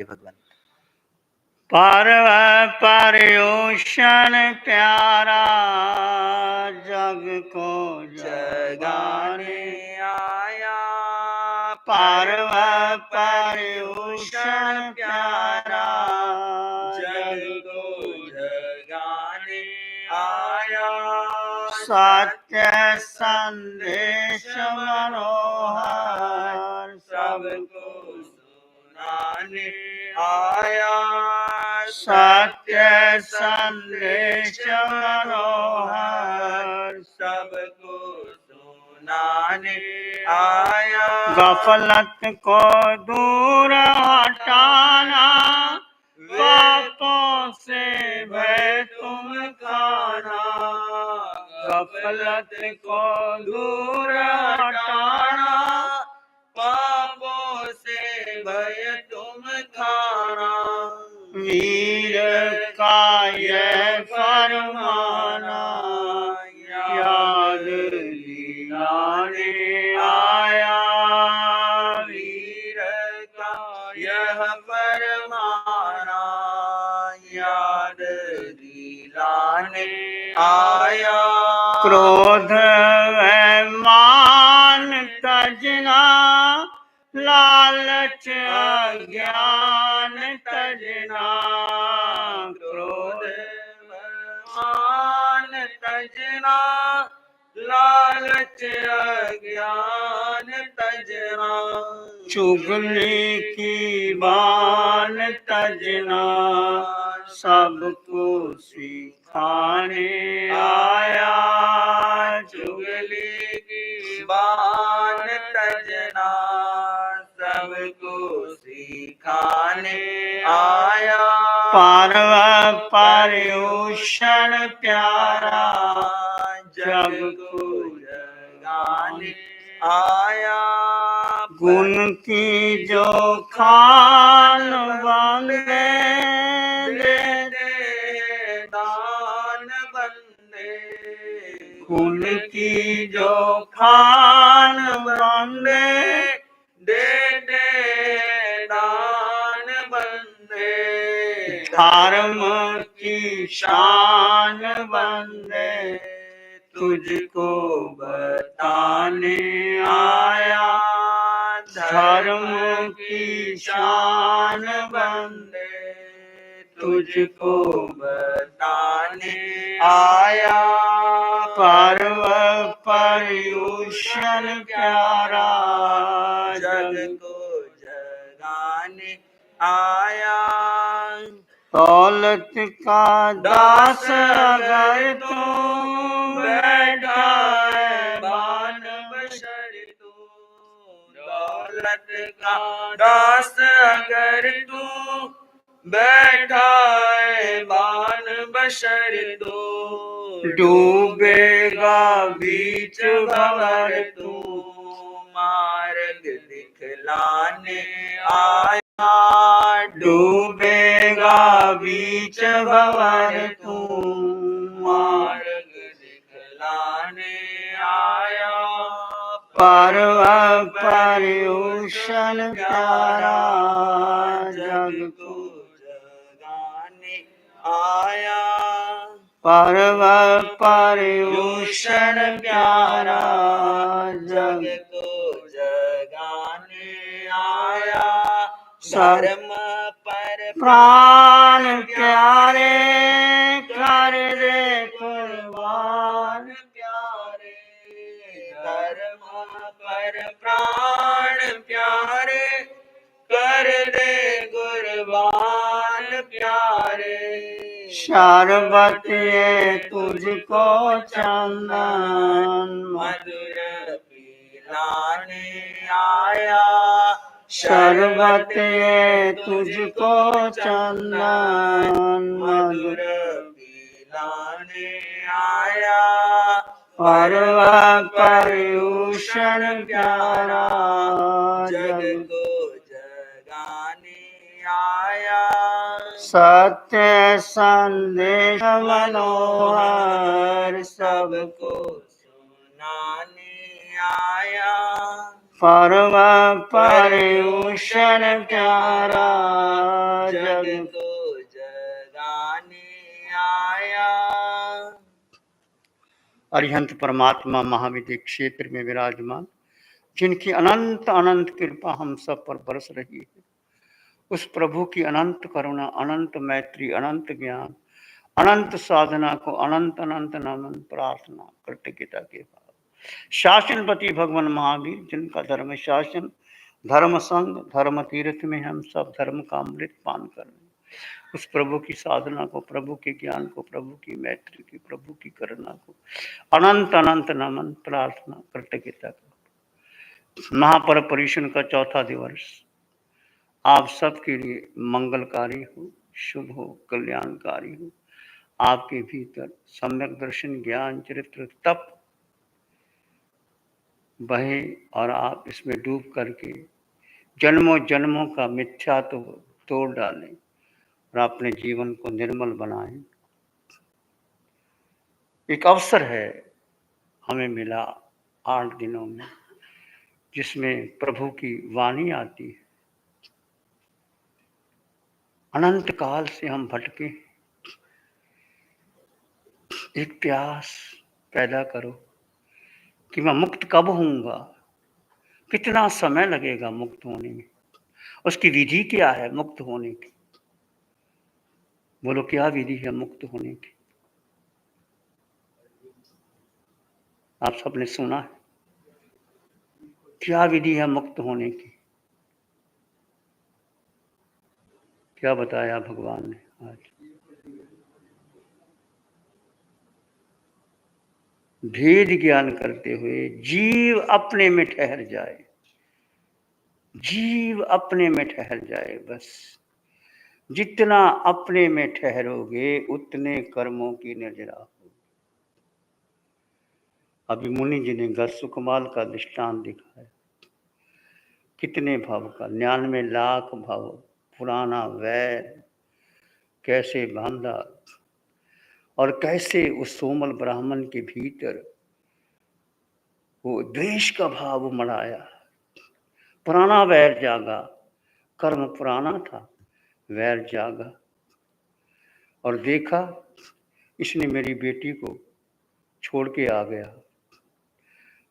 भगवान। पर्व पर्यूषण प्यारा जग को जगाने आया पर्व पर्यूषण प्यारा जग को जगाने आया सत्य संदेश मनोहर सबको सुनाने आया सत्य संदेश मनोहर सबको सुनाने आया गफलत को दूर हटाना पापों से भय तुम खाना गफलत को दूर हटाना पापों से भय तुम खाना वीर का यह फरमाना याद दिलाने आया वीर का यह फरमाना याद दिलाने आया क्रोध व मान तजना लालच अज्ञान तजना क्रोध मान तजना लालच अज्ञान तजना चुगली की बान तजना सबको सिखाने आया चुगली की बान तजना सबको सिखाने आया पर्व पर्यूषण प्यारा जग को जगाने आया गुण की जो खान बंदे दे दे दान बंदे गुण की जो खान बंदे दे दे दान बंदे धर्म की शान बंदे तुझको बताने आया धर्म की शान बंदे तुझको बताने आया पर्व पर्यूषण प्यारा जग को जगाने आया दौलत का दास अगर तू बैठा है बान बशर तू दौलत का दास अगर तू बैठा है बान बशर तू डूबेगा बीच भंवर तू मार्ग दिखलाने आया डूबेगा बीच भंवर तू मार्ग दिखलाने आया पर्व पर्यूषण प्यारा जग को जगाने आया पर्व पर्यूषण प्यारा जग को जगाने आया धर्म पर प्राण प्यारे कर दे कुर्बान प्यारे धर्म पर प्राण प्यारे कर दे कुर्बान प्यारे शरबत ये तुझको चंदन मधुर पिलाने आया शरबत ये तुझको चंदन मधुर पिलाने आया पर्व पर्यूषण प्यारा जग जग को जगाने आया सत्य संदेश मनोहर सबको सुनाने आया परवा पर्यूषण प्यारा जग जग को जगाने आया। अरिहंत परमात्मा महाविद्य क्षेत्र में विराजमान, जिनकी अनंत अनंत कृपा हम सब पर बरस रही है, उस प्रभु की अनंत करुणा, अनंत मैत्री, अनंत ज्ञान, अनंत साधना को अनंत अनंत नमन प्रार्थना कृतज्ञता के भाव। शासनपति भगवान महावीर, जिनका धर्म शासन, धर्म संग, धर्म तीर्थ में हम सब धर्म का अमृत पान कर रहे हैं, उस प्रभु की साधना को, प्रभु के ज्ञान को, प्रभु की मैत्री की, प्रभु की करुणा को अनंत अनंत नमन प्रार्थना कृतज्ञता का। महापर्व पर्यूषण का चौथा दिवस आप सबके लिए मंगलकारी हो, शुभ हो, कल्याणकारी हो। आपके भीतर सम्यक दर्शन, ज्ञान, चरित्र, तप बहे और आप इसमें डूब करके जन्मों जन्मों का मिथ्या तो तोड़ डालें और अपने जीवन को निर्मल बनाएं। एक अवसर है हमें मिला 8 दिनों में, जिसमें प्रभु की वाणी आती है। अनंत काल से हम भटके, एक प्यास पैदा करो कि मैं मुक्त कब होऊंगा, कितना समय लगेगा मुक्त होने में, उसकी विधि क्या है मुक्त होने की। बोलो क्या विधि है मुक्त होने की? आप सबने सुना है, क्या विधि है मुक्त होने की? क्या बताया भगवान ने आज? भेद ज्ञान करते हुए जीव अपने में ठहर जाए, जीव अपने में ठहर जाए। बस जितना अपने में ठहरोगे उतने कर्मों की निर्जरा हो। अभी मुनि जी ने गसुकमाल का दृष्टांत दिखाया, कितने भाव का, 99 लाख भाव, पुराना वैर कैसे बांधा और कैसे उस सोमल ब्राह्मण के भीतर वो द्वेष का भाव मढ़ाया। पुराना वैर जागा, कर्म पुराना था, वैर जागा और देखा इसने मेरी बेटी को छोड़ के आ गया,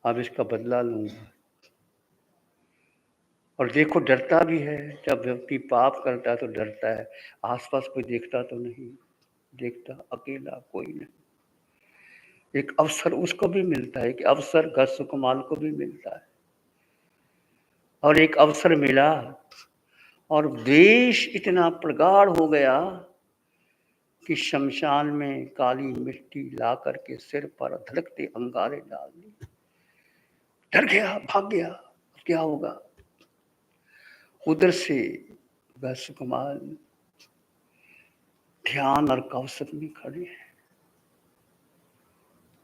अब इसका बदला लूंगा। और देखो डरता भी है, जब व्यक्ति पाप करता है तो डरता है, आसपास कोई देखता तो नहीं, देखता अकेला कोई नहीं। एक अवसर उसको भी मिलता है कि अवसर गसुकमाल को भी मिलता है, और एक अवसर मिला और देश इतना प्रगाढ़ हो गया कि शमशान में काली मिट्टी ला करके सिर पर धड़कते अंगारे डाल दी। डर गया, भाग गया, क्या होगा। उधर से गसुकमाल ध्यान और कौशल में खड़े हैं,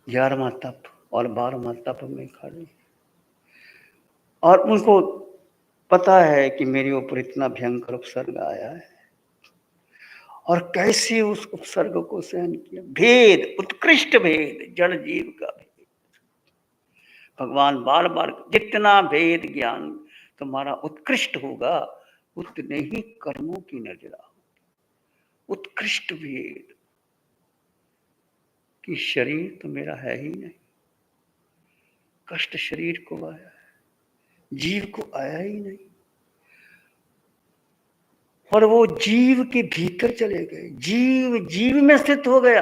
11वां तप और 12वां तप में खड़े, और उनको पता है कि मेरे ऊपर इतना भयंकर उपसर्ग आया है, और कैसे उस उपसर्ग को सहन किया। भेद, उत्कृष्ट भेद, जड़ जीव का भेद। भगवान बार बार, जितना भेद ज्ञान तुम्हारा उत्कृष्ट होगा उतने ही कर्मों की नजरा होगी। उत्कृष्ट भेद कि शरीर तो मेरा है ही नहीं, कष्ट शरीर को आया है, जीव को आया ही नहीं, और वो जीव के भीतर चले गए, जीव जीव में स्थित हो गया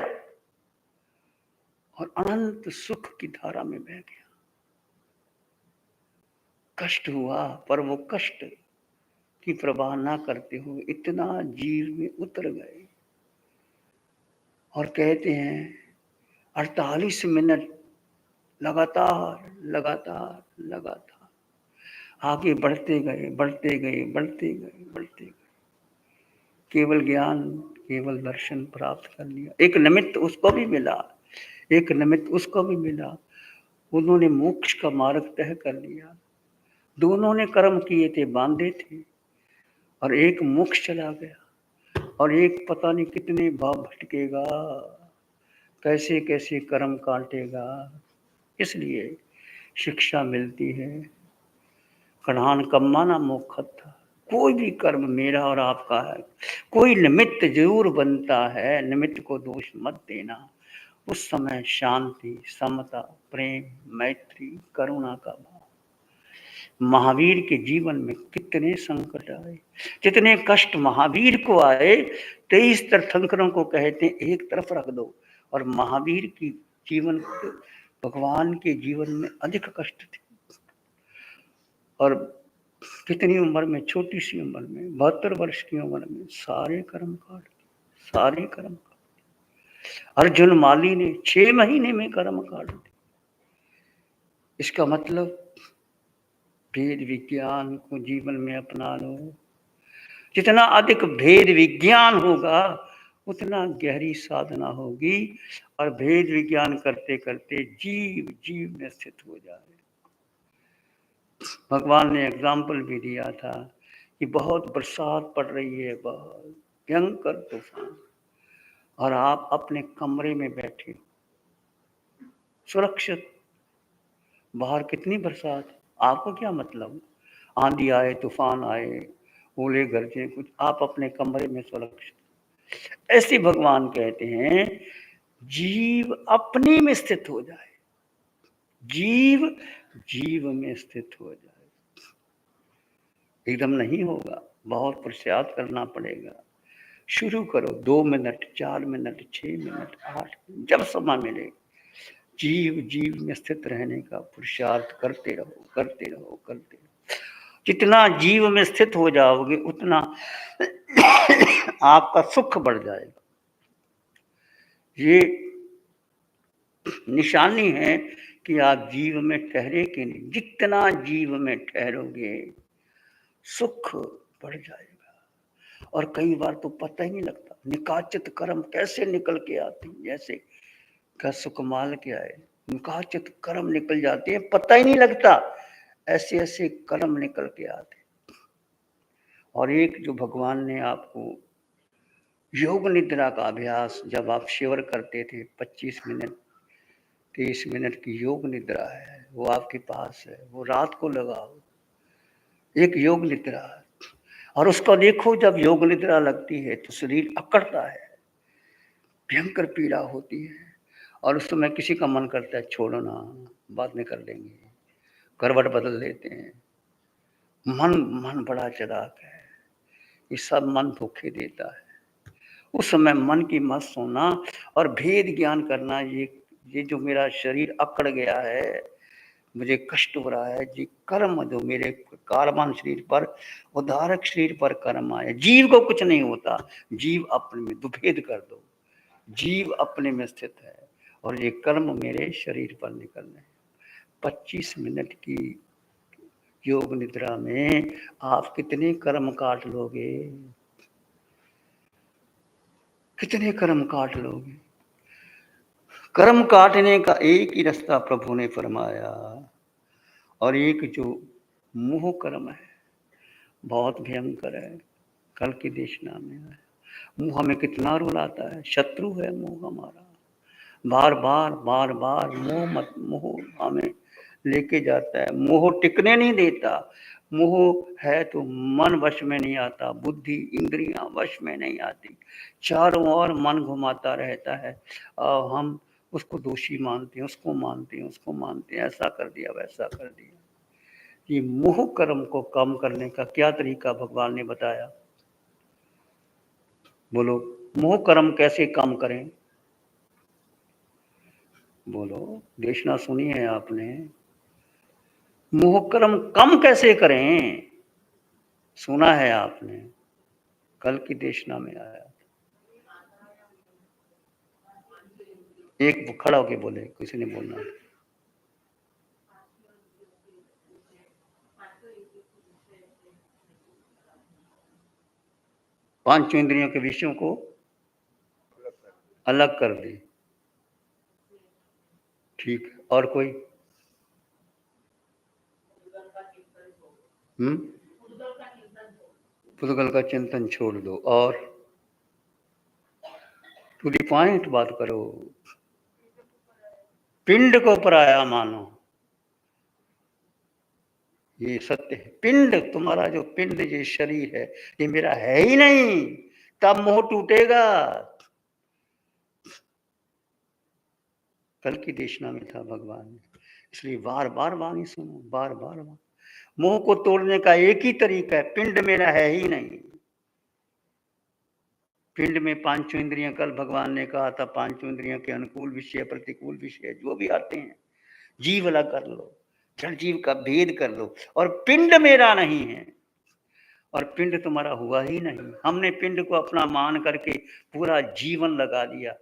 और अनंत सुख की धारा में बह गया। कष्ट हुआ, पर वो कष्ट की प्रवाह ना करते हुए इतना जीव में उतर गए, और कहते हैं 48 मिनट लगातार लगातार लगातार आगे बढ़ते गए, बढ़ते गए, बढ़ते गए, बढ़ते गए। केवल ज्ञान, केवल दर्शन प्राप्त कर लिया। एक निमित्त उसको भी मिला, एक निमित्त उसको भी मिला, उन्होंने मोक्ष का मार्ग तय कर लिया। दोनों ने कर्म किए थे, बांधे थे, और एक मोक्ष चला गया और एक पता नहीं कितने भाव भटकेगा, कैसे कैसे कर्म काटेगा। इसलिए शिक्षा मिलती है कढ़ान कम्माना मोक्षत था। कोई भी कर्म मेरा और आपका है, कोई निमित्त जरूर बनता है, निमित्त को दोष मत देना। उस समय शांति, समता, प्रेम, मैत्री, करुणा का भाव। महावीर के जीवन में कितने संकट आए, कितने कष्ट महावीर को आए। 23 तीर्थंकरों को कहते हैं एक तरफ रख दो, और महावीर की जीवन, भगवान के जीवन में अधिक कष्ट थे। और कितनी उम्र में, छोटी सी उम्र में, 72 वर्ष की उम्र में सारे कर्म काट दिए, सारे कर्म काट। अर्जुन माली ने 6 महीने में कर्म काट दिए। इसका मतलब भेद विज्ञान को जीवन में अपना लो। जितना अधिक भेद विज्ञान होगा उतना गहरी साधना होगी, और भेद विज्ञान करते करते जीव जीव में स्थित हो जाए। भगवान ने एग्जाम्पल भी दिया था कि बहुत बरसात पड़ रही है, बहुत भयंकर तूफान, और आप अपने कमरे में बैठे सुरक्षित। बाहर कितनी बरसात, आपको क्या मतलब, आंधी आए, तूफान आए, ओले गरजे, कुछ, आप अपने कमरे में सुरक्षित। ऐसे भगवान कहते हैं जीव अपने में स्थित हो जाए, जीव जीव में स्थित हो जाए। एकदम नहीं होगा, बहुत पुरुषार्थ करना पड़ेगा। शुरू करो, 2 मिनट, 4 मिनट, 6 मिनट, 8 मिनट, जब समय मिले जीव जीव में स्थित रहने का पुरुषार्थ करते रहो, करते रहो, करते रहो। जितना जीव में स्थित हो जाओगे उतना आपका सुख बढ़ जाएगा। ये निशानी है कि आप जीव में ठहरे कि नहीं। जितना जीव में ठहरोगे सुख बढ़ जाएगा। और कई बार तो पता ही नहीं लगता, निकाचित कर्म कैसे निकल के आते हैं, जैसे का सुकमाल क्या है, निकाचित कर्म निकल जाते हैं, पता ही नहीं लगता, ऐसे ऐसे कर्म निकल के आते। और एक जो भगवान ने आपको योग निद्रा का अभ्यास, जब आप शिवर करते थे, 25 मिनट 30 मिनट की योग निद्रा है, वो आपके पास है, वो रात को लगाओ, एक योग निद्रा है। और उसको देखो, जब योग निद्रा लगती है तो शरीर अकड़ता है, भयंकर पीड़ा होती है, और उस समय किसी का मन करता है छोड़ो ना, बाद में कर लेंगे, करवट बदल लेते हैं। मन बड़ा चलाक है, ये सब मन धोखे देता है। उस समय मन की मत सोना और भेद ज्ञान करना। ये जो मेरा शरीर अकड़ गया है, मुझे कष्ट हो रहा है, ये कर्म जो मेरे कारमान शरीर पर, उदारक शरीर पर कर्म आए। जीव को कुछ नहीं होता, जीव अपने में दुभेद कर दो, जीव अपने में स्थित है, और ये कर्म मेरे शरीर पर निकलने। 25 मिनट की योग निद्रा में आप कितने कर्म काट लोगे, कितने कर्म काट लोगे। कर्म काटने का एक ही रास्ता प्रभु ने फरमाया, और एक जो मोह कर्म है बहुत भयंकर है। कल की देशना में है, मुंह हमें कितना रुलाता है, शत्रु है मुंह हमारा। बार बार बार बार मोह हमें लेके जाता है, मोह टिकने नहीं देता। मोह है तो मन वश में नहीं आता, बुद्धि इंद्रियां वश में नहीं आती, चारों ओर मन घुमाता रहता है, और हम उसको दोषी मानते हैं, उसको मानते हैं, उसको मानते हैं, ऐसा कर दिया, वैसा कर दिया। ये मोह कर्म को कम करने का क्या तरीका भगवान ने बताया, बोलो। मोह कर्म कैसे कम करें, बोलो। देशना सुनी है आपने, मोह कर्म कम कैसे करें, सुना है आपने, कल की देशना में आया। एक खड़ा होके बोले, किसी ने बोलना। पांचों इंद्रियों के विषयों को अलग कर दे, ठीक है। और कोई? पुद्गल का चिंतन छोड़ दो, और टू द पॉइंट बात करो। पिंड को पराया मानो, ये सत्य है। पिंड, तुम्हारा जो पिंड, ये शरीर है, ये मेरा है ही नहीं, तब मोह टूटेगा। कल की देशना में था भगवान ने, इसलिए बार बार वाणी सुनो, बार बार वाणी। मोह को तोड़ने का एक ही तरीका है, पिंड मेरा है ही नहीं। पिंड में पांचों इंद्रियां, कल भगवान ने कहा था, पांचों इंद्रियों के अनुकूल विषय, प्रतिकूल विषय जो भी आते हैं, जीव अलग कर लो, जड़ जीव का भेद कर लो, और पिंड मेरा नहीं है। और पिंड तुम्हारा हुआ ही नहीं। हमने पिंड को अपना मान करके पूरा जीवन लगा दिया,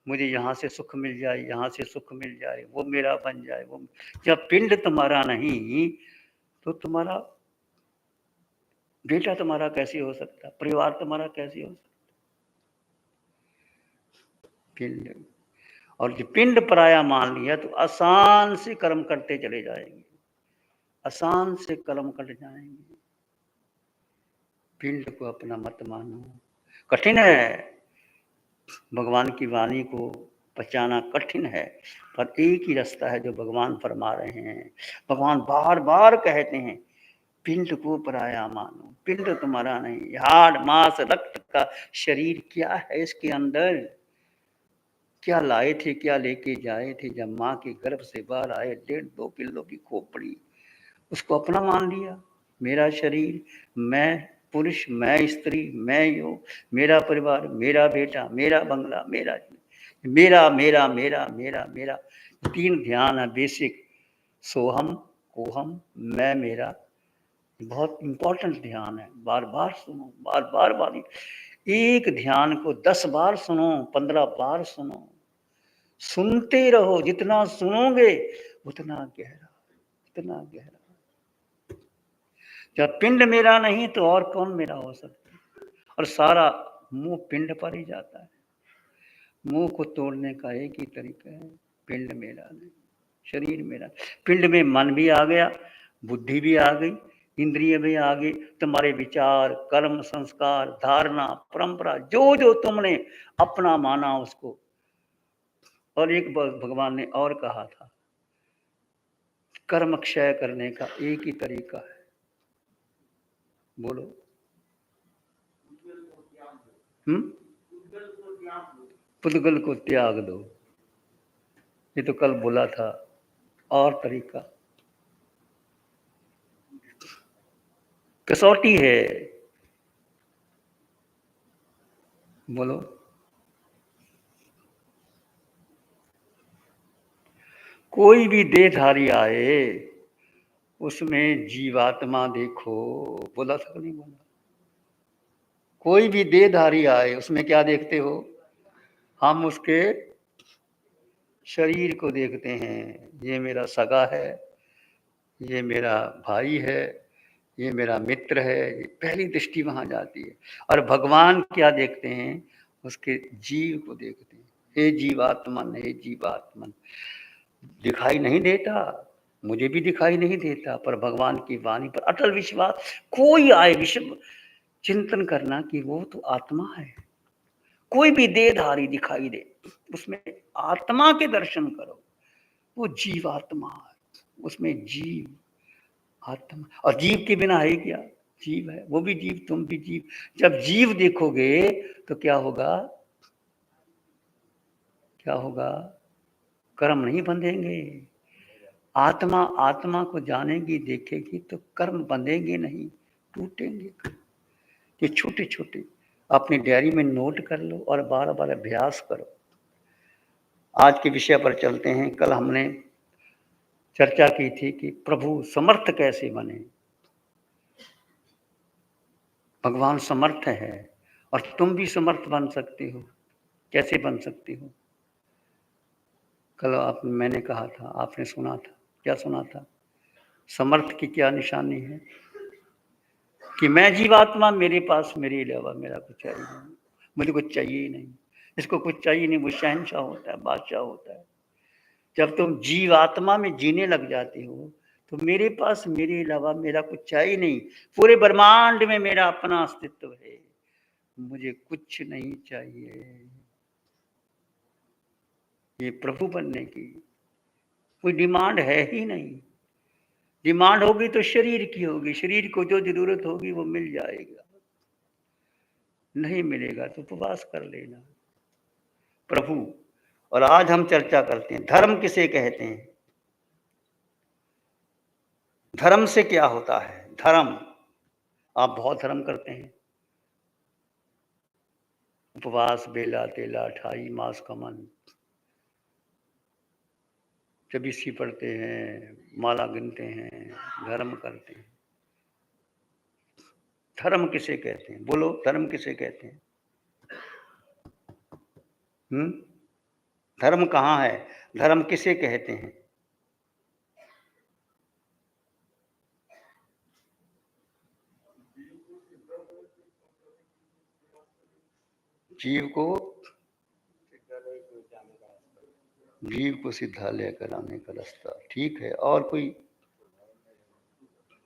मुझे यहाँ से सुख मिल जाए, यहाँ से सुख मिल जाए, वो मेरा बन जाए, वो। जब पिंड तुम्हारा नहीं, तो तुम्हारा बेटा तुम्हारा कैसे हो सकता, परिवार तुम्हारा कैसे हो सकता? पिंड, और जो पिंड पराया मान लिया तो आसान से कर्म करते चले जाएंगे, आसान से कर्म कट जाएंगे। पिंड को अपना मत मानो। कठिन है, भगवान की वाणी को पहचाना कठिन है, पर एक ही रास्ता है जो भगवान फरमा रहे हैं। भगवान बार बार कहते हैं, पिंड को पराया मानो, पिंड तुम्हारा नहीं। हाड़ मांस रक्त का शरीर क्या है इसके अंदर, क्या लाए थे, क्या लेके जाए थे, जब माँ के गर्भ से बाहर आए, 1.5-2 किलो की खोपड़ी, उसको अपना मान लिया। मेरा शरीर, मैं पुरुष, मैं स्त्री, मैं यो, मेरा परिवार, मेरा बेटा, मेरा बंगला, मेरा मेरा मेरा मेरा मेरा मेरा। 3 ध्यान है बेसिक, सोहम, कोहम, मैं, मेरा। बहुत इंपॉर्टेंट ध्यान है, बार बार सुनो, बार बार बारी। एक ध्यान को 10 बार सुनो, 15 बार सुनो, सुनते रहो। जितना सुनोगे उतना गहरा, उतना गहरा। जब पिंड मेरा नहीं तो और कौन मेरा हो सकता है? और सारा मुंह पिंड पर ही जाता है। मुंह को तोड़ने का एक ही तरीका है, पिंड मेरा नहीं, शरीर मेरा। पिंड में मन भी आ गया, बुद्धि भी आ गई, इंद्रिय भी आ गई, तुम्हारे विचार, कर्म, संस्कार, धारणा, परंपरा, जो जो तुमने अपना माना उसको। और एक भगवान ने और कहा था, कर्म क्षय करने का एक ही तरीका है, बोलो। पुद्गल को त्याग दो, ये तो कल बोला था। और तरीका, कसौटी है, बोलो। कोई भी देहधारी आए, उसमें जीवात्मा देखो, बोला था नहीं बोला? कोई भी देहधारी आए, उसमें क्या देखते हो? हम उसके शरीर को देखते हैं, ये मेरा सगा है, ये मेरा भाई है, ये मेरा मित्र है, ये पहली दृष्टि वहां जाती है। और भगवान क्या देखते हैं? उसके जीव को देखते हैं। हे जीवात्मन, हे जीवात्मन। दिखाई नहीं देता, मुझे भी दिखाई नहीं देता, पर भगवान की वाणी पर अटल विश्वास। कोई आए, विश्व चिंतन करना कि वो तो आत्मा है। कोई भी देहधारी दिखाई दे, उसमें आत्मा के दर्शन करो, वो जीवात्मा है, उसमें जीव, आत्मा। और जीव के बिना है क्या? जीव है, वो भी जीव, तुम भी जीव। जब जीव देखोगे तो क्या होगा? क्या होगा? कर्म नहीं बंधेंगे। आत्मा आत्मा को जानेगी, देखेगी तो कर्म बंधेंगे नहीं, टूटेंगे। ये छोटे छोटे अपनी डायरी में नोट कर लो और बार बार अभ्यास करो। आज के विषय पर चलते हैं। कल हमने चर्चा की थी कि प्रभु समर्थ कैसे बने। भगवान समर्थ है और तुम भी समर्थ बन सकते हो। कैसे बन सकते हो? कल मैंने कहा था, आपने सुना था। क्या सुना था? समर्थ की क्या निशानी है? कि मैं जीवात्मा, मेरे पास मेरे अलावा मेरा कुछ चाहिए नहीं, मुझे कुछ चाहिए ही नहीं। इसको कुछ चाहिए नहीं, वो शहनशाह होता है, बादशाह होता है। जब तुम जीवात्मा में जीने लग जाते हो तो मेरे पास मेरे अलावा मेरा कुछ चाहिए नहीं, पूरे ब्रह्मांड में मेरा अपना अस्तित्व है, मुझे कुछ नहीं चाहिए। ये प्रभु बनने की कोई डिमांड है ही नहीं। डिमांड होगी तो शरीर की होगी, शरीर को जो जरूरत होगी वो मिल जाएगा, नहीं मिलेगा तो उपवास कर लेना प्रभु। और आज हम चर्चा करते हैं धर्म किसे कहते हैं, धर्म से क्या होता है। धर्म, आप बहुत धर्म करते हैं, उपवास, बेला तेला, ठाई मास कमन, चबीसी पढ़ते हैं, माला गिनते हैं, धर्म करते हैं। धर्म किसे कहते हैं, बोलो धर्म किसे कहते हैं? धर्म कहाँ है, धर्म किसे कहते हैं? जीव को सिद्धालय कराने का रास्ता, ठीक है। और कोई?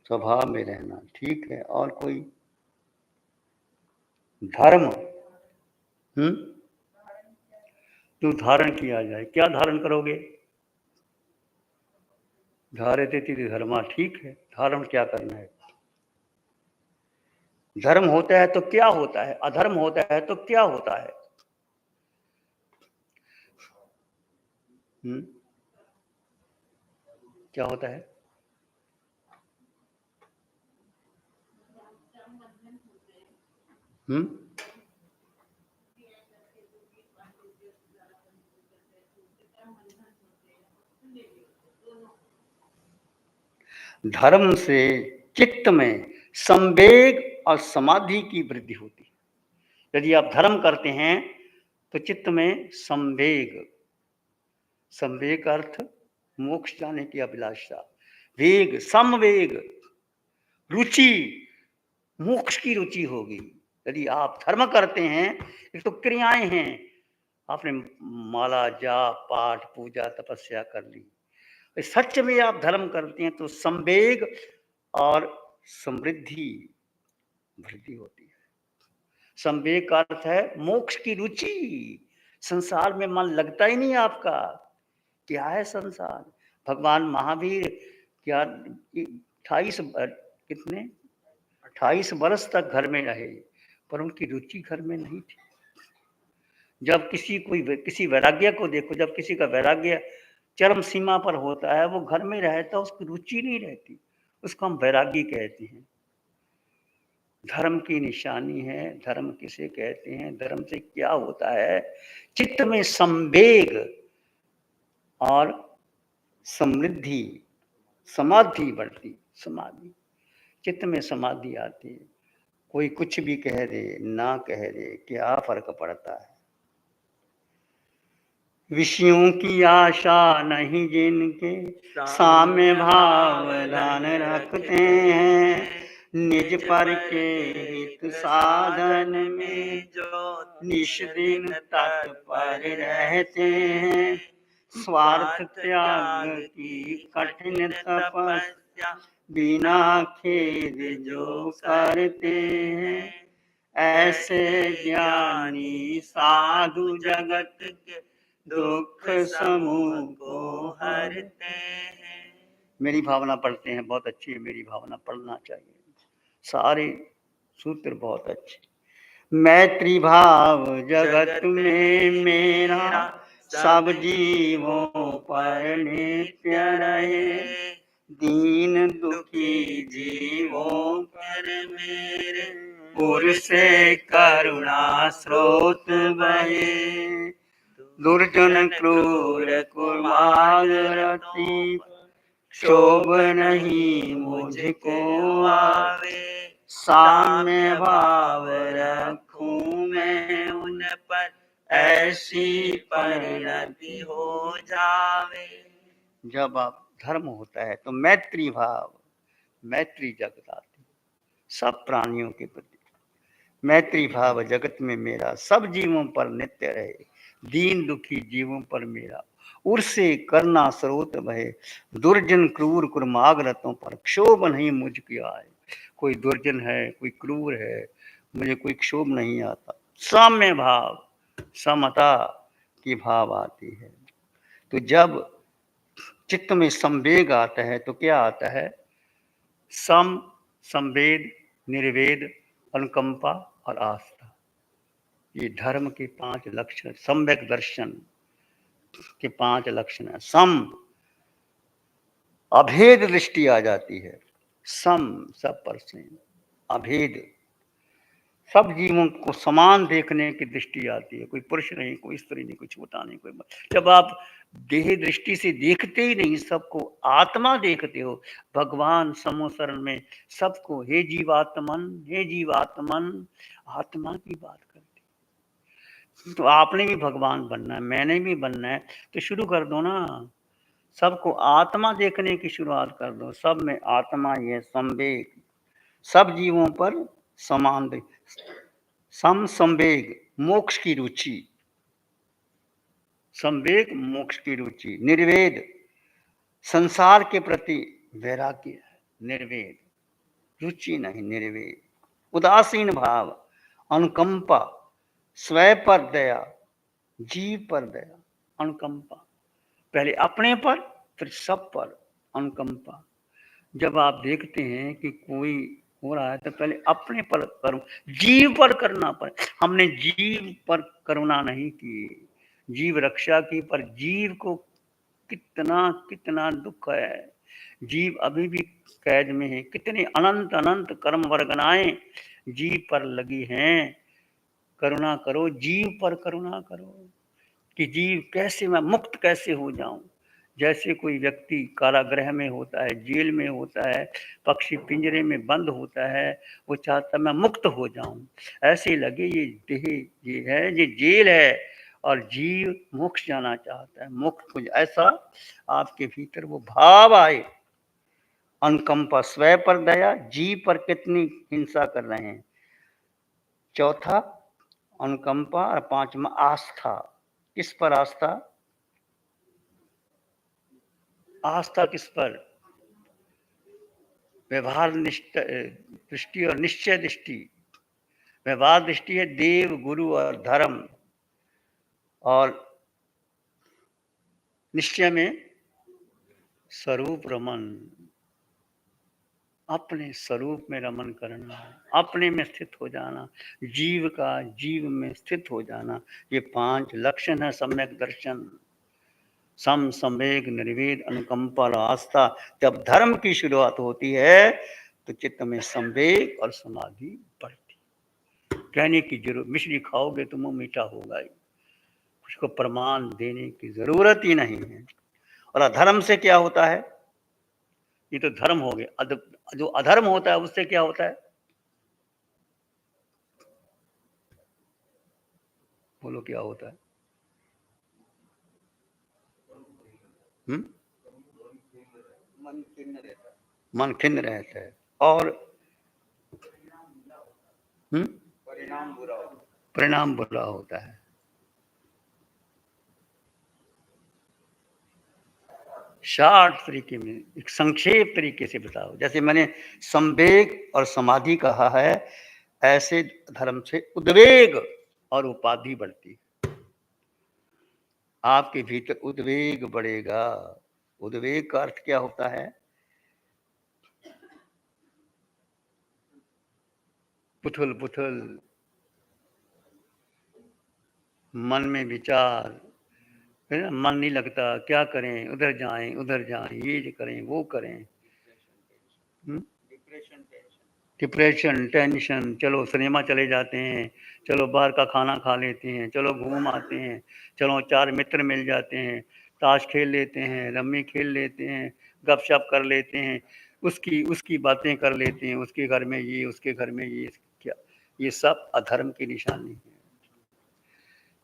स्वभाव में रहना, ठीक है। और कोई? धर्म जो धारण किया जाए, क्या धारण करोगे? धारयते इति धर्मा, ठीक है। धारण क्या करना है? धर्म होता है तो क्या होता है, अधर्म होता है तो क्या होता है? क्या होता है? धर्म से चित्त में संवेग और समाधि की वृद्धि होती है। यदि आप धर्म करते हैं तो चित्त में संवेग, संवेग का अर्थ मोक्ष जाने की अभिलाषा, वेग, समवेग, रुचि, मोक्ष की रुचि होगी। यदि आप धर्म करते हैं, एक तो क्रियाएं हैं, आपने माला, जाप, पाठ, पूजा, तपस्या कर ली, सच में आप धर्म करते हैं तो संवेग और समृद्धि, वृद्धि होती है। संवेग का अर्थ है मोक्ष की रुचि, संसार में मन लगता ही नहीं आपका। क्या है संसार? भगवान महावीर क्या 28 वर्ष तक घर में रहे, पर उनकी रुचि घर में नहीं थी। जब किसी वैराग्य को देखो, जब किसी का वैराग्य चरम सीमा पर होता है, वो घर में रहता, उसकी रुचि नहीं रहती, उसको हम वैरागी कहते हैं। धर्म की निशानी है। धर्म किसे कहते हैं, धर्म से क्या होता है? चित्त में संवेग और समृद्धि, समाधि बढ़ती, समाधि, चित्त में समाधि आती है। कोई कुछ भी कह दे, ना कह दे, क्या फर्क पड़ता है? विषयों की आशा नहीं जिनके, साम्य भाव ध्यान रखते हैं, निज पर के हित साधन में जो निश दिन तत्पर रहते हैं, स्वार्थ त्याग की कठिन तपस्या बिना खेद जो करते हैं, ऐसे ज्ञानी साधु जगत के दुख समूह को हरते हैं। मेरी भावना पढ़ते हैं, बहुत अच्छी है मेरी भावना, पढ़ना चाहिए। सारे सूत्र बहुत अच्छे। मैत्री भाव जगत में मेरा, सब जीवों पर नित्य रहे, दीन दुखी जीवों पर मेरे पुर से करुणा स्रोत बहे, दुर्जन क्रूर कुमारती क्षोभ नहीं मुझको आवे, साम्य भाव रखूं मैं उन पर, ऐसी परिणति हो जावे। जब आप धर्म होता है तो मैत्री भाव, मैत्री जगत आती, सब प्राणियों के प्रति मैत्री भाव जगत में मेरा, सब जीवों पर नित्य रहे, दीन दुखी जीवों पर मेरा उर्से करना स्रोत बहे, दुर्जन क्रूर कुर्मागरतों पर क्षोभ नहीं मुझको आए। कोई दुर्जन है, कोई क्रूर है, मुझे कोई क्षोभ नहीं आता। साम्य भाव, समता की भाव आती है। तो जब चित्त में संवेग आता है तो क्या आता है? सम, संवेद, निर्वेद, अनुकंपा और आस्था। ये धर्म के 5 लक्षण, सम्यक दर्शन के 5 लक्षण है। सम, अभेद दृष्टि आ जाती है। सम, सब पर से अभेद, सब जीवों को समान देखने की दृष्टि आती है। कोई पुरुष नहीं, कोई स्त्री नहीं, कोई छोटा नहीं, कोई जब आप देह दृष्टि से देखते ही नहीं, सबको आत्मा देखते हो। भगवान समोसरण में सबको हे जीवात्मन, हे जीवात्मन, आत्मा की बात करते। तो आपने भी भगवान बनना है, मैंने भी बनना है, तो शुरू कर दो ना, सबको आत्मा देखने की शुरुआत कर दो। सब में आत्मा ही है, संवेग, सब जीवों पर समान। सम, संवेग, मोक्ष की रुचि, संवेग मोक्ष की रुचि। निर्वेद, संसार के प्रति वैराग्य है, निर्वेद, रुचि नहीं, निर्वेद। उदासीन भाव, अनुकंपा, स्वयं पर दया, जीव पर दया, अनुकंपा, पहले अपने पर फिर सब पर अनुकंपा। जब आप देखते हैं कि कोई हो रहा है तो पहले अपने पर करो, जीव पर करना पड़े। हमने जीव पर करुणा नहीं की, जीव रक्षा की, पर जीव को कितना कितना दुख है। जीव अभी भी कैद में है, कितने अनंत अनंत कर्म वर्गनाएं जीव पर लगी हैं। करुणा करो, जीव पर करुणा करो कि जीव कैसे, मैं मुक्त कैसे हो जाऊं। जैसे कोई व्यक्ति कारागृह में होता है, जेल में होता है, पक्षी पिंजरे में बंद होता है, वो चाहता मैं मुक्त हो जाऊं। ऐसे लगे ये देह ये है, ये जेल है, और जीव मोक्ष जाना चाहता है, मुक्त हो जाए। ऐसा आपके भीतर वो भाव आए। अनुकंपा, स्वयं पर दया, जीव पर कितनी हिंसा कर रहे हैं। चौथा अनुकंपा, और 5वां आस्था। किस पर आस्था? आस्था किस पर? व्यवहार दृष्टि और निश्चय दृष्टि। व्यवहार दृष्टि है देव, गुरु और धर्म, और निश्चय में स्वरूप रमन, अपने स्वरूप में रमन करना, अपने में स्थित हो जाना, जीव का जीव में स्थित हो जाना। ये 5 लक्षण है सम्यक दर्शन। सम, संवेग, निर्वेद, अनुकंपा और आस्था। जब धर्म की शुरुआत होती है तो चित्त में संवेग और समाधि बढ़ती। कहने की जरूरत, मिश्री खाओगे तो मुंह मीठा होगा ही, उसको प्रमाण देने की जरूरत ही नहीं है। और अधर्म से क्या होता है? ये तो धर्म हो गया। जो अधर्म होता है उससे क्या होता है? बोलो क्या होता है? मन खिन्न रहता है, और परिणाम बुरा होता है। शार्ट तरीके में, एक संक्षेप तरीके से बताओ। जैसे मैंने संवेग और समाधि कहा है, ऐसे धर्म से उद्वेग और उपाधि बढ़ती। आपके भीतर उद्वेग बढ़ेगा। उद्वेग का अर्थ क्या होता है? पुथल पुथल, मन में विचार है ना, मन नहीं लगता, क्या करें, उधर जाएं, ये करें, वो करें। डिप्रेशन, टेंशन, चलो सिनेमा चले जाते हैं, चलो बाहर का खाना खा लेते हैं, चलो घूम आते हैं, चलो 4 मित्र मिल जाते हैं, ताश खेल लेते हैं, रम्मी खेल लेते हैं, गपशप कर लेते हैं, उसकी उसकी बातें कर लेते हैं, उसके घर में ये, उसके घर में ये। क्या ये सब अधर्म की निशानी है।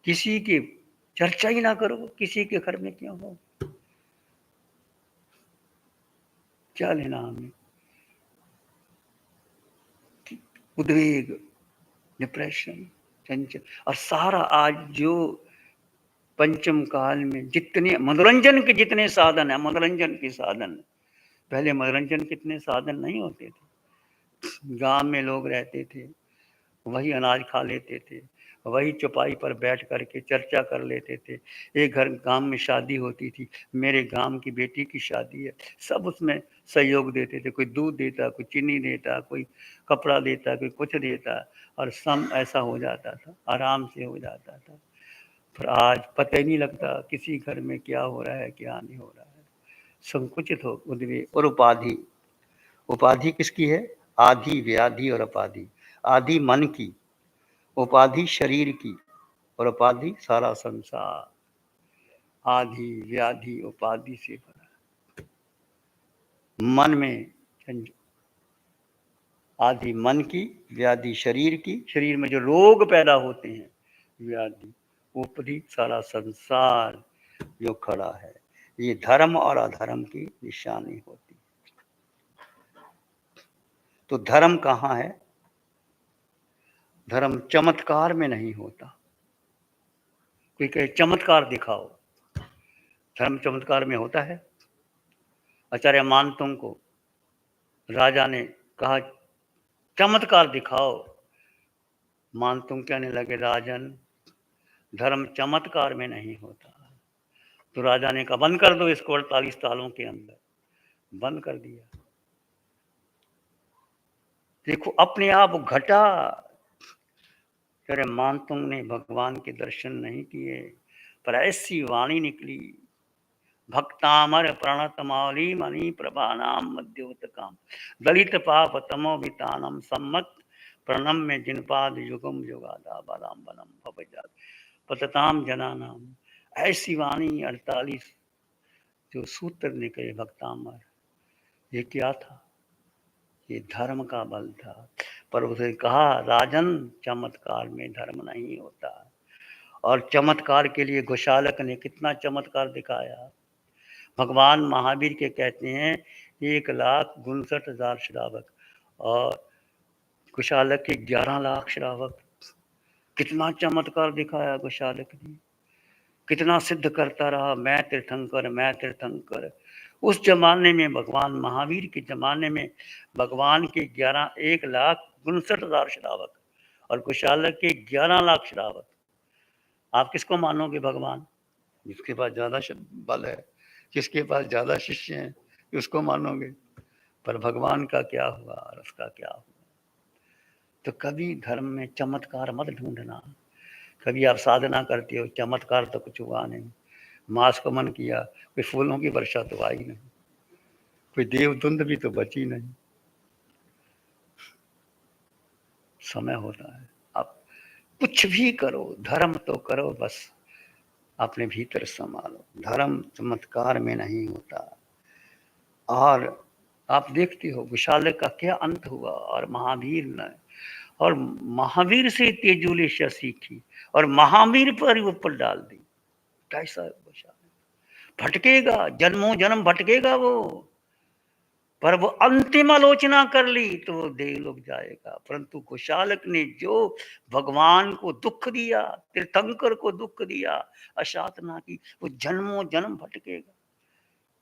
किसी की चर्चा ही ना करो, किसी के घर में क्यों हो, क्या लेना हमें? उद्वेग, डिप्रेशन, टेंशन, और सारा आज जो पंचम काल में जितने मनोरंजन के जितने साधन है, मनोरंजन के साधन, पहले मनोरंजन कितने साधन नहीं होते थे। गांव में लोग रहते थे, वही अनाज खा लेते थे, वही चौपाई पर बैठ करके चर्चा कर लेते थे। एक घर गांव में शादी होती थी, मेरे गांव की बेटी की शादी है, सब उसमें सहयोग देते थे। कोई दूध देता, कोई चीनी देता, कोई कपड़ा देता, कोई कुछ देता, और सम ऐसा हो जाता था, आराम से हो जाता था। पर आज पता ही नहीं लगता किसी घर में क्या हो रहा है, क्या नहीं हो रहा है। संकुचित हो उद्वेग और उपाधि। उपाधि किसकी है? आधि, व्याधि और उपाधि। आधि मन की, उपाधि शरीर की, और उपाधि सारा संसार। आधि व्याधि उपाधि से भरा। मन में आधि मन की, व्याधि शरीर की, शरीर में जो रोग पैदा होते हैं व्याधि, ऊपरी सारा संसार जो खड़ा है। ये धर्म और अधर्म की निशानी होती है। तो धर्म कहाँ है? धर्म चमत्कार में नहीं होता। कोई कहे चमत्कार दिखाओ, धर्म चमत्कार में होता है? आचार्य मानतुंग को राजा ने कहा चमत्कार दिखाओ। मानतुंग कहने लगे राजन, धर्म चमत्कार में नहीं होता। तो राजा ने कहा बंद कर दो इसको 48 सालों के अंदर। बंद कर दिया। देखो अपने आप घटा। अरे मानतुंग ने भगवान के दर्शन नहीं किए, पर ऐसी वाणी निकली, भक्तामर प्रणत मौली मणि प्रभानाम मध्योतकाम दलित पाप तमो वितानम सम्मत प्रणम में जिनपाद युगम युगादा बालाम बनम भवजात पतताम जनानाम। ऐसी वाणी 48 जो सूत्र निकले भक्तामर। ये क्या था? ये धर्म का बल था। पर उसे कहा राजन, चमत्कार में धर्म नहीं होता। और चमत्कार के लिए घोषालक ने कितना चमत्कार दिखाया। भगवान महावीर के कहते हैं 1,59,000 श्रावक, और घोषालक के 11 लाख श्रावक। कितना चमत्कार दिखाया घोषालक ने, कितना सिद्ध करता रहा, मैं तीर्थंकर, मैं तीर्थंकर। उस जमाने में, भगवान महावीर के जमाने में, भगवान के 1,59,000 श्रावक और घोषालक के 11 लाख श्रावक। आप किसको मानोगे भगवान? जिसके पास ज्यादा बल है, किसके पास ज्यादा शिष्य हैं, उसको मानोगे। पर भगवान का क्या हुआ और उसका क्या हुआ? तो कभी धर्म में चमत्कार मत ढूंढना। कभी आप साधना करते हो, चमत्कार तो कुछ हुआ नहीं, मास को मन किया, कोई फूलों की वर्षा तो आई नहीं, कोई देवदुंद भी तो बची नहीं। समय होता है, आप कुछ भी करो, धर्म तो करो, बस अपने भीतर संभालो। धर्म चमत्कार में नहीं होता। और आप देखते हो विशाल का क्या अंत हुआ, और महावीर ने, और महावीर से तेजोलेशा सीखी और महावीर पर ऊपर डाल दी। कैसा विशाल भटकेगा, जन्मों जन्म भटकेगा वो, पर वो अंतिम आलोचना कर ली तो वो देवलोक जाएगा। परंतु घोषालक ने जो भगवान को दुख दिया, तीर्थंकर को दुख दिया, अशातना की, वो जन्मों जन्म भटकेगा।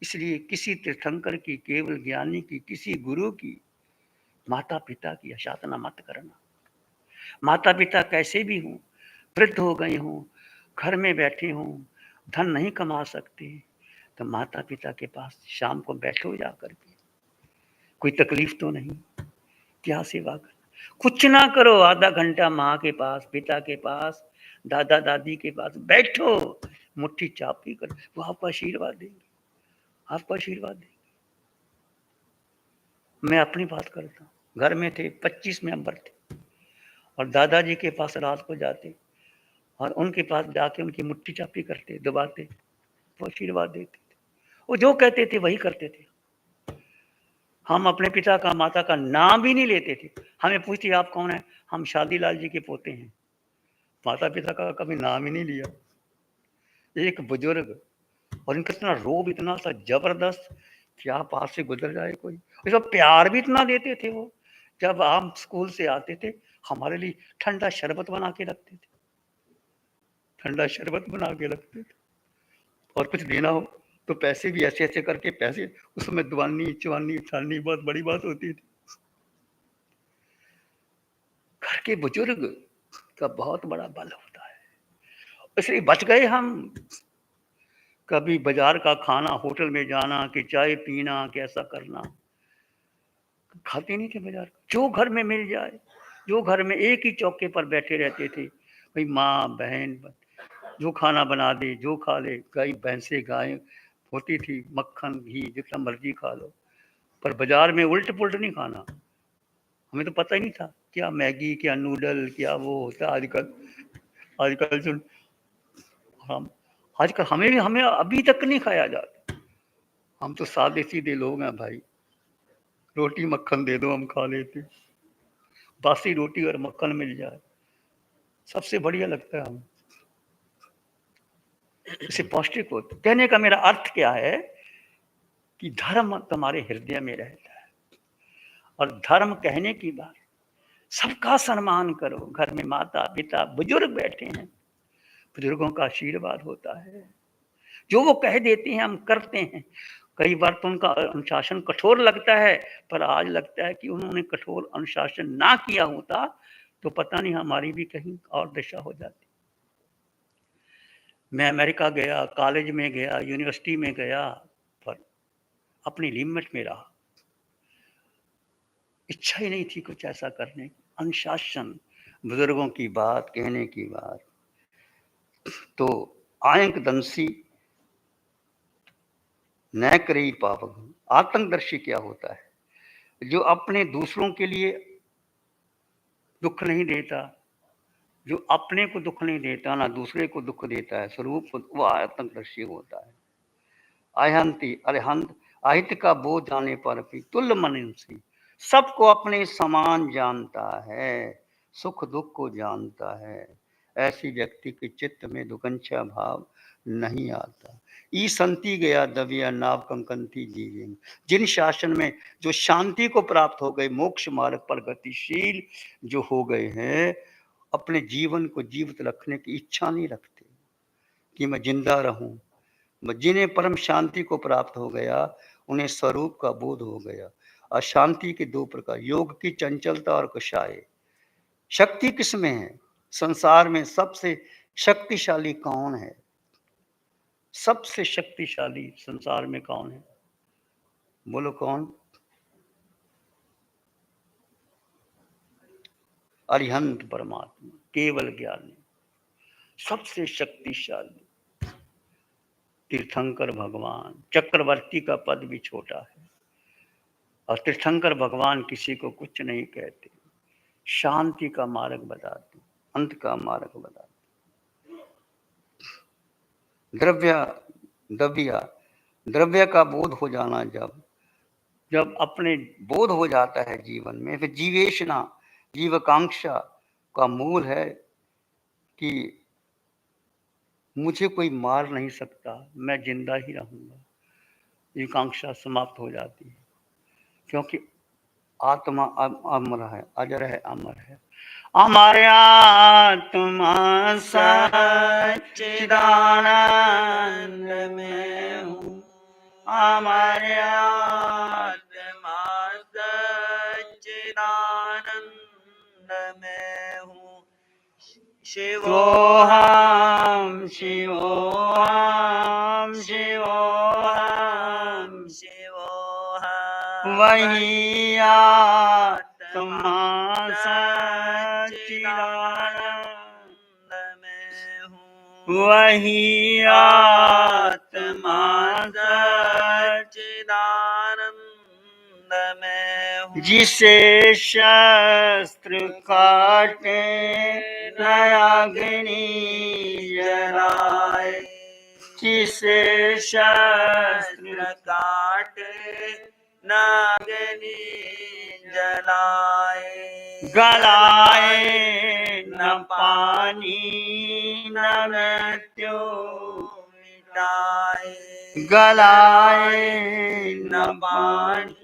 इसलिए किसी तीर्थंकर की, केवल ज्ञानी की, किसी गुरु की, माता पिता की अशातना मत करना। माता पिता कैसे भी हों, वृद्ध हो गए हों, घर में बैठे हों, धन नहीं कमा सकते, तो माता पिता के पास शाम को बैठो जा करके। कोई तकलीफ तो नहीं, क्या सेवा कर, कुछ ना करो, आधा घंटा माँ के पास, पिता के पास, दादा दादी के पास बैठो, मुट्ठी चापी कर, वो आपको आशीर्वाद देंगे, आपको आशीर्वाद देंगे। मैं अपनी बात करता हूँ, घर में थे 25 मेंबर थे, और दादाजी के पास रात को जाते और उनके पास जाके उनकी मुट्ठी चापी करते, दबाते, वो आशीर्वाद देते थे। वो जो कहते थे वही करते थे। हम अपने पिता का, माता का नाम भी नहीं लेते थे। हमें पूछती आप कौन है, हम शादीलाल जी के पोते हैं। माता पिता का कभी नाम ही नहीं लिया। एक बुजुर्ग, और इनका इतना रोब इतना सा जबरदस्त, क्या पास से गुजर जाए कोई, इसका प्यार भी इतना देते थे वो। जब हम स्कूल से आते थे, हमारे लिए ठंडा शरबत बना के रखते थे, ठंडा शरबत बना के रखते थे। और कुछ देना हो तो पैसे भी ऐसे ऐसे करके, पैसे उसमें दुआनी चुवानी छानी बहुत बड़ी बात होती थी। घर के बुजुर्ग का बहुत बड़ा बल होता है। इसलिए बच गए हम। कभी बाजार का खाना, होटल में जाना कि चाय पीना, कैसा करना, खाते नहीं थे बाजार का। जो घर में मिल जाए, जो घर में एक ही चौके पर बैठे रहते थे, भाई माँ बहन जो खाना बना दे, जो खा ले। गाय भैंसे गाय होती थी, मक्खन घी जितना मर्जी खा लो, पर बाजार में उल्ट पुल्ट नहीं खाना। हमें तो पता ही नहीं था क्या मैगी, क्या नूडल, क्या वो होता। आजकल आजकल जो हम आजकल हमें अभी तक नहीं खाया जाता। हम तो सादे सीधे लोग हैं भाई, रोटी मक्खन दे दो हम खा लेते। बासी रोटी और मक्खन मिल जाए सबसे बढ़िया लगता है हमें। इसे पौष्टिक होता। कहने का मेरा अर्थ क्या है कि धर्म तुम्हारे हृदय में रहता है। और धर्म कहने की बात, सबका सम्मान करो। घर में माता पिता बुजुर्ग बैठे हैं, बुजुर्गों का आशीर्वाद होता है। जो वो कह देते हैं हम करते हैं। कई बार तो उनका अनुशासन कठोर लगता है, पर आज लगता है कि उन्होंने कठोर अनुशासन ना किया होता तो पता नहीं हमारी भी कहीं और दशा हो जाती। मैं अमेरिका गया, कॉलेज में गया, यूनिवर्सिटी में गया, पर अपनी लिमिट में रहा। इच्छा ही नहीं थी कुछ ऐसा करने की। अनुशासन, बुजुर्गों की बात, कहने की बात। तो आयंक दंसी न करी पावक। आतंकदर्शी क्या होता है? जो अपने दूसरों के लिए दुख नहीं देता, जो अपने को दुख नहीं देता ना दूसरे को दुख देता है, स्वरूप वो आतंकदर्शी होता है। अहंती अरहंत, अहित का बोझ जाने पर भी तुल्य मनुष्य, सबको अपने समान जानता है, सुख दुख को जानता है। ऐसी व्यक्ति के चित्त में दुकंछा भाव नहीं आता। ई संति गया दबिया नाव कंकंती जीवें। जिन शासन में जो शांति को प्राप्त हो गए, मोक्ष मार्ग पर गतिशील जो हो गए हैं, अपने जीवन को जीवित रखने की इच्छा नहीं रखते कि मैं जिंदा रहूं। जिन्हें परम शांति को प्राप्त हो गया, उन्हें स्वरूप का बोध हो गया। अशांति के दो प्रकार, योग की चंचलता और कषाय। शक्ति किसमें है? संसार में सबसे शक्तिशाली कौन है? सबसे शक्तिशाली संसार में कौन है? बोलो कौन? अरिहंत परमात्मा, केवल ज्ञानी, सबसे शक्तिशाली तीर्थंकर भगवान। चक्रवर्ती का पद भी छोटा है और तीर्थंकर भगवान किसी को कुछ नहीं कहते। शांति का मार्ग बताते, अंत का मार्ग बताते। द्रव्य द्रव्य द्रव्य का बोध हो जाना, जब जब अपने बोध हो जाता है जीवन में, फिर जीवेशना, जीवकांक्षा का मूल है कि मुझे कोई मार नहीं सकता, मैं जिंदा ही रहूंगा। ये कांक्षा समाप्त हो जाती है, क्योंकि आत्मा अमर है, अजर है, अमर है। अमर आत्मा सच्चिदानंद में हूँ, अमर आत्मा सच्चिदानंद में हूँ। शिवोहम शिवोहम शिवोहम शिवोहम वही आत्मा सच्चिदानंद में हूँ। वही आत्मा सच्चिदानंद में हूँ। जिसे शस्त्र काटे न अग्नि जलाए, जिसे शस्त्र काटे न अग्नि जलाए, गलाए न पानी न मृत्यु मिटाए, गलाए न पानी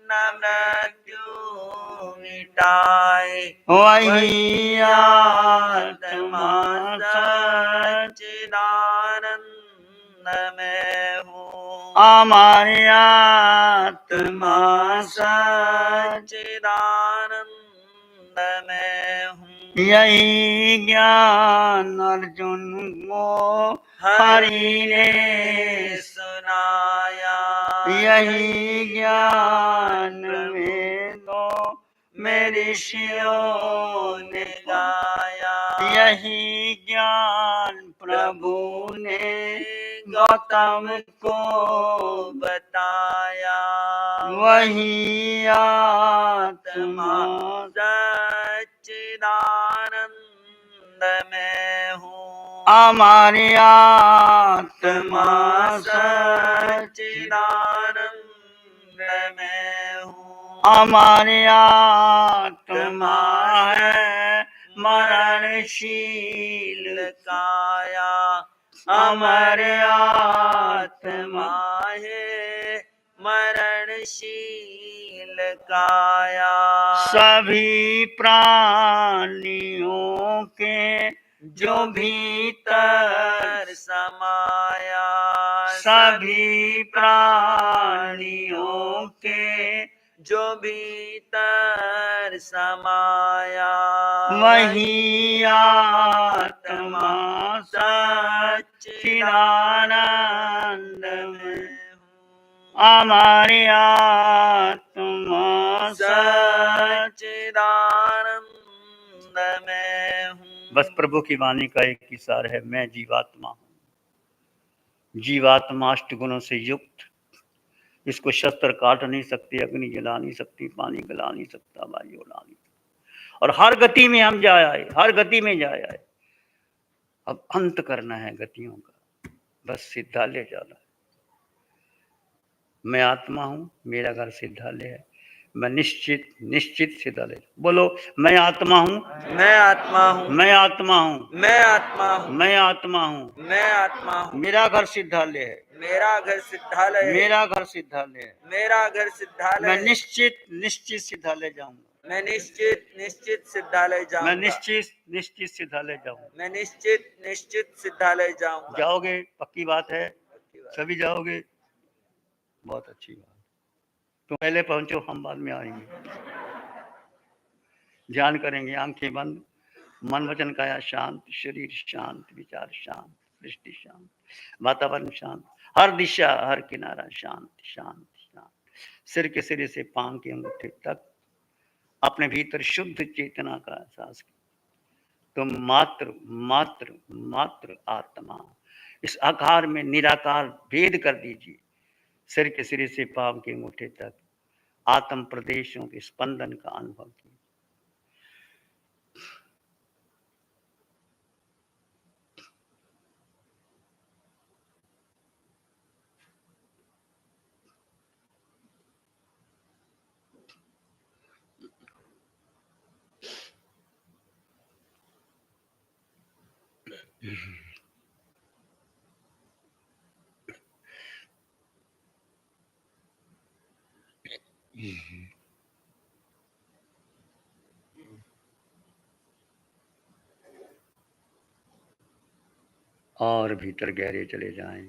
न मृत्यु मिटाए। वही आत्मा सच्चिदानंद में हूँ। अमर आत्मा सच्चिदानंद में हूँ। यही ज्ञान अर्जुन को हरि ने सुनाया। यही ज्ञान वेदों में ऋषियों ने गाया। यही ज्ञान प्रभु ने गौतम को बताया। वही आत्मा सच्चिदानंद में हूँ। हमारी आत्मा सच्चिदानंद में हूँ। हमारी आत्मा है मरणशील काया। हमारी आत्मा है मरणशील काया। सभी प्राणियों के जो भीतर समाया। सभी प्राणियों के जो भीतर समाया। वही आत्मा सच्चिदानंद में हमारी आत्मा सच्चिदानंद में हूँ। बस प्रभु की वाणी का एक ही सार है, मैं जीवात्मा हूँ। जीवात्मा अष्ट गुणों से युक्त, इसको शस्त्र काट नहीं सकती, अग्नि जला नहीं सकती, पानी गला नहीं सकता, वायु उड़ा नहीं सकता। और हर गति में हम जा आए, हर गति में जा आए। अब अंत करना है गतियों का, बस सिद्धालय जाना है। मैं आत्मा हूं, मेरा घर सिद्धालय है। मैं निश्चित निश्चित सिद्धालय। बोलो, मैं आत्मा हूं, मैं आत्मा हूँ। मैं आत्मा हूं, मैं आत्मा हूँ। मैं आत्मा हूं। मैं आत्मा हूँ। मेरा घर सिद्धालय है, मेरा घर सिद्धालय है। मेरा घर सिद्धालय है। मेरा घर सिद्धालय मैं है। निश्चित निश्चित सिद्धालय जाऊंगा। मैं निश्चित निश्चित सिद्धालय जाऊंगा। मैं निश्चित निश्चित सिद्धालय जाऊंगा। मैं निश्चित निश्चित सिद्धालय जाऊंगा। जाओगे, पक्की बात है, सभी जाओगे, बहुत अच्छी बात। तो पहले पहुंचो, हम बाद में आएंगे। ध्यान करेंगे, आंखें बंद, मन वचन काया शांत, शरीर शांत, विचार शांत, सृष्टि शांत, वातावरण शांत, हर दिशा हर किनारा शांत शांत शांत। सिर के सिरे से पांव के अंगूठे तक अपने भीतर शुद्ध चेतना का एहसास। तुम मात्र मात्र मात्र आत्मा। इस आकार में निराकार भेद कर दीजिए। सिर के सिरे से पांव के अंगूठे तक आत्म प्रदेशों के स्पंदन का अनुभव कीजिए। और भीतर गहरे चले जाएं,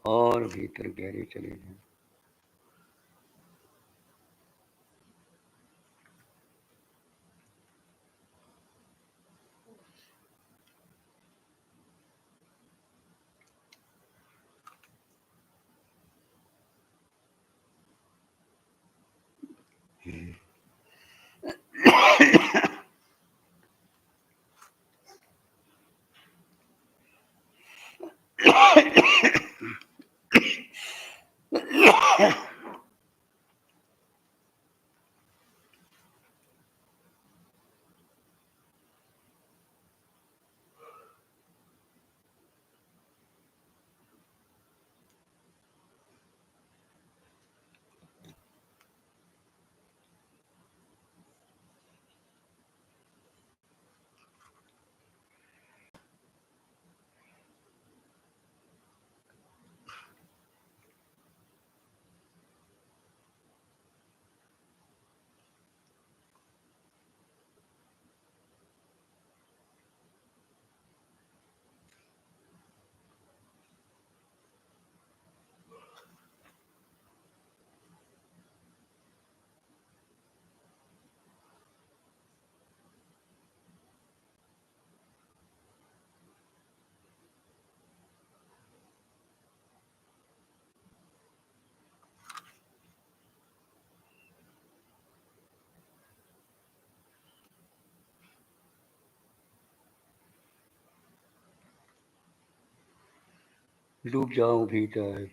और भीतर गहरे चले जाएं। डूब जाऊं भीतर।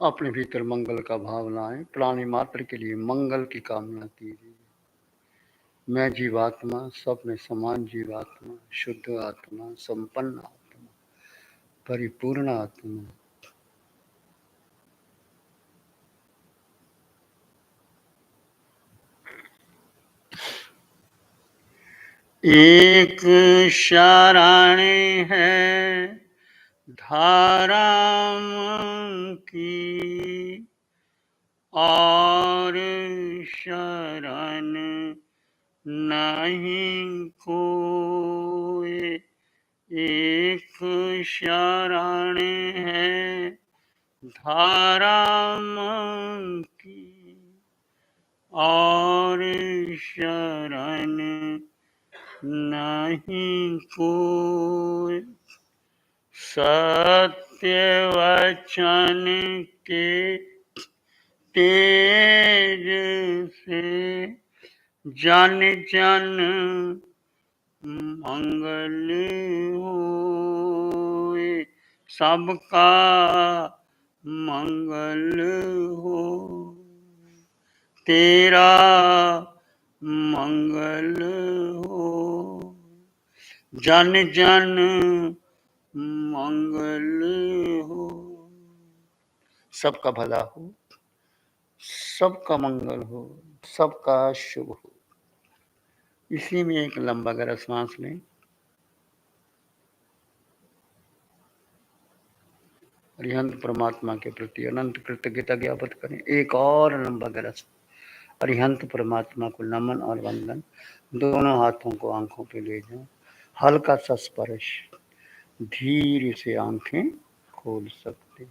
अपने भीतर मंगल का भाव लाएं। प्राणी मात्र के लिए मंगल की कामना कीजिए। मैं जीवात्मा, सब में समान जीवात्मा, शुद्ध आत्मा, संपन्न आत्मा, परिपूर्ण आत्मा। एक शरणी है धर्म की और शरण नहीं कोई। एक शरण है धर्म की और शरण नहीं कोई। सत्य वचन के तेज से जन जन मंगल होए। सबका मंगल हो, तेरा मंगल हो। जन जन मंगल हो। सबका भला हो, सबका मंगल हो, सबका शुभ हो। इसी में एक लंबा गहरा सांस लें। अरिहंत परमात्मा के प्रति अनंत कृतज्ञता ज्ञापित करें। एक और लंबा गहरा अरिहंत परमात्मा को नमन और वंदन। दोनों हाथों को आंखों पे ले जाएं। हल्का सा स्पर्श। धीरे से आंखें खोल सकते।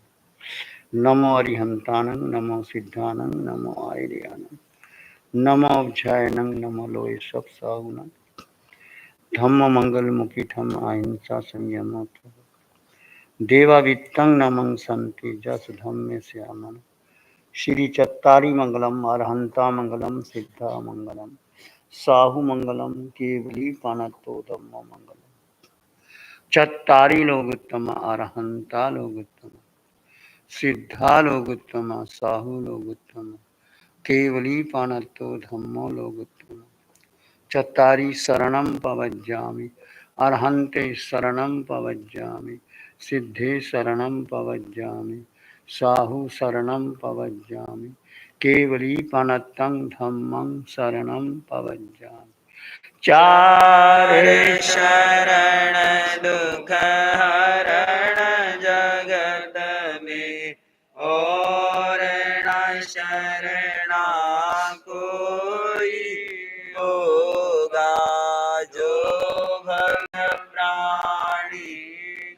नमो अरिहंतानंद, नमो सिद्धानंद, नमो आयर्यानंद, नमो जयनंद, नमो लोय सब साहुनंद। धम्म मंगल मुखी धम्म अहिंसा संयम देवा वित्तं नमं संति जस धम्मे श्यामन। श्री चत्तारी मंगलम, अरहंता मंगलम, सिद्धा मंगलम, साहु मंगलम, केवली पानतो धम्म मंगलम। चत्तारी लोग उत्तम, अरहंता लोग उत्तम, सिद्धा लोग उत्तम, साहु लोग उत्तम, केवली पानतो धम्मो लोग उत्तम। चत्तारी शरणं पवज्जामि, अरहन्ते शरणं पवज्जामि, सिद्धे शरणं पवज्जामि, साहु शरणं पवज्जामि, केवली पानतं धम्मं शरणं पवज्जामि। चार शरण दुख हरण जगत में, और न शरणा कोई होगा। जो भक्त प्राणी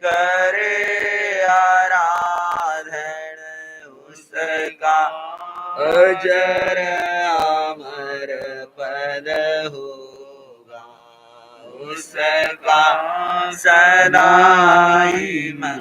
करे आराधन, उसका अजर अमर पद होगा। उसका सदा ही